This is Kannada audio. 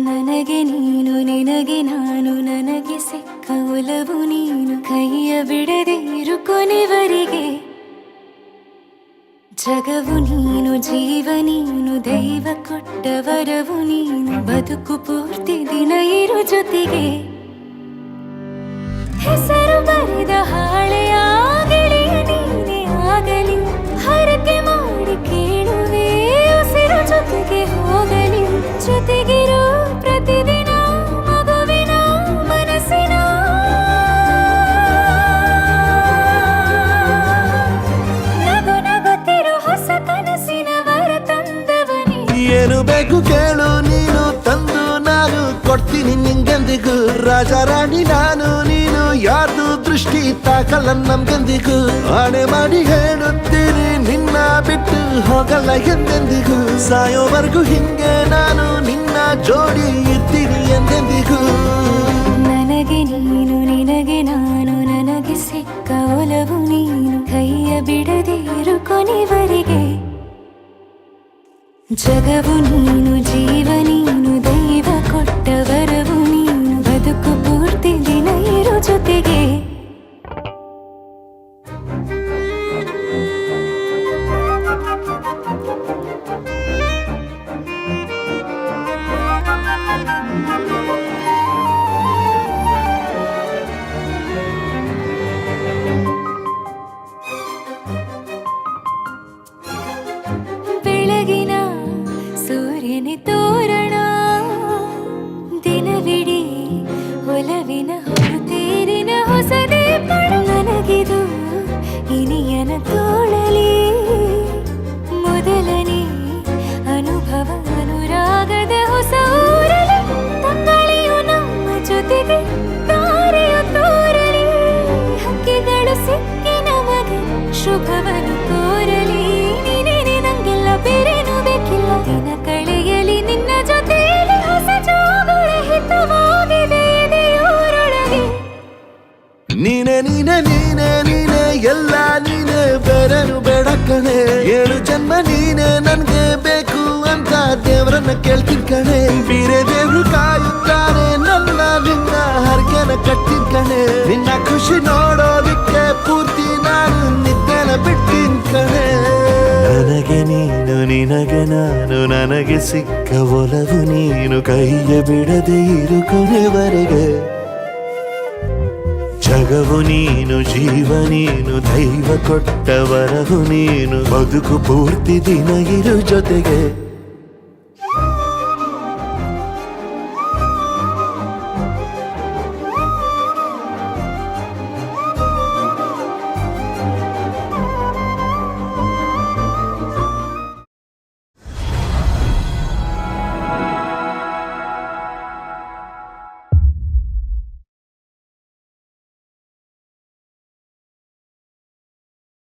ನನಗೆ ನೀನು ನಿನಗೆ ನಾನು ನನಗೆ ಸಿಕ್ಕ ಒಲವು ನೀನು ಕೈಯ ಬಿಡದೆ ಇರು ಕೊನೆವರೆಗೆ ಜಗವು ನೀನು ಜೀವ ನೀನು ದೈವ ಕೊಟ್ಟ ವರವು ನೀನು ಬದುಕು ಪೂರ್ತಿ ದಿನ ಇರು ಜೊತೆಗೆ ಹೆಸರು ಬರೆದ ಹಾಳೆಯ ಗೆಳೆಯ ನೀನೇ ಆಗಲಿ ಹರಕೆ ಮಾಡಿ ಕೇಳುವೆ ಉಸಿರು ಜೊತೆಗೆ ಹೋಗಲಿ ಜೊತೆಗಿರೋ ಪ್ರತಿದಿನ ಮಗುವಿನ ಮನಸ್ಸಿನ ನಗು ನಗುತ್ತಿರೋ ಹೊಸ ಕನಸಿನ ವರ ತಂದವನೇ ಏನು ಬೇಕು ಕೇಳು ನೀನು ತಂದು ನಾನು ಕೊಡ್ತೀನಿ ನಿಂಗೆಂದಿಗೂ ರಾಜ ರಾಣಿ ನಾನು ನೀನು ಯಾರ್ದು ದೃಷ್ಟಿ ತಾಕಲ್ಲ ನಮ್ಗೆಂದಿಗೂ ಆಣೆ ಮಾಡಿ ಹೇಳುತ್ತೀನಿ ನಿನ್ನ ಬಿಟ್ಟು ಹೋಗಲ್ಲ ಎಂದೆಂದಿಗೂ ಸಾಯೋವರೆಗೂ ಹಿಂಗೆ ನಾನು ನಿನ್ನ ಜೋಡಿ ಇರ್ತೀನಿ ಎಂದೆಂದಿಗೂ ನನಗೆ ನೀನು ನಿನಗೆ ನಾನು ನನಗೆ ಸಿಕ್ಕ ಒಲವು ನೀನು ಕೈಯ ಬಿಡದೆ ಇರು ಕೊನೆವರೆಗೆ ಜಗವು ನೀನು ಜೀವ ನೀನು ದೈವ ಕೊಟ್ಟ ವರವು ನೀನು ಬದುಕು ಪೂರ್ತಿ ದಿನ ಇರು ಜೊತೆಗೆ ಬೆಳಗಿನ ಸೂರ್ಯನೇ ತೋರಣ ದಿನವಿಡೀ ಒಲವಿನ ಹೊರತೇರಿನ ಹೊಸದೇ ಪಡ ನನಗಿದು ಇನಿಯನ ತೋಳಲಿ ಮೊದಲನೇ ಅನುಭವ ಅನುರಾಗದ ಹೊಸ ಊರಲಿ ತಂಗಳಿಯು ನಮ್ಮ ಜೊತೆಗೆ ತಾರೆಯು ತೋರಲಿ ಹಕ್ಕಿಗಳು ಸಿಕ್ಕಿ ನಮಗೆ ಶುಭವನ್ನು ಕೋರಲಿ ನೀನೇನೆ ನಂಗೆಲ್ಲ ಬೇರೇನು ಬೇಕಿಲ್ಲ ದಿನ ಕಳೆಯಲಿ ನಿನ್ನ ಜೊತೆಯಲ್ಲಿ ಹೊಸ ಜೋಗುಳ ಹಿತವಾಗಿದೆ ಇದೆಯೋರೊಳಗೆ ನೀನೆ ನೀನೆ ನೀನೆ ನೀನೆ ಎಲ್ಲ ನೀನೆ ಬೇರೆನು ಬೇಡ ಕಣೆ 7 ಜನ್ಮ ನೀನೆ ನನ್ಗೆ ಬೇಕು ಅಂತ ದೇವರನ್ನ ಕೇಳ್ತೀನಿ ಕಣೆ ಬೇರೆ ದೇವ್ರು ಕಾಯುತ್ತಾರೆ ನನ್ನ ನಿನ್ನ ಹರಕೆನ ಕಟ್ತೀನಿ ಕಣೆ ನಿನ್ನ ಖುಷಿ ನೋಡೋದಿಕ್ಕೆ ಪೂರ್ತಿ ನಾನು ನಿದ್ದೆನ ಬಿಟ್ಟಿನ್ ಕಣೆ ನನಗೆ ನೀನು ನಿನಗೆ ನಾನು ನನಗೆ ಸಿಕ್ಕ ಒಲವು ನೀನು ಕೈಯ ಬಿಡದೆ ಇರು ಕೊನೆವರೆಗೆ ಜಗವು ನೀನು ಜೀವ ನೀನು ದೈವ ಕೊಟ್ಟ ವರವು ನೀನು ಬದುಕು ಪೂರ್ತಿ ದಿನ ಇರು ಜೊತೆಗೆ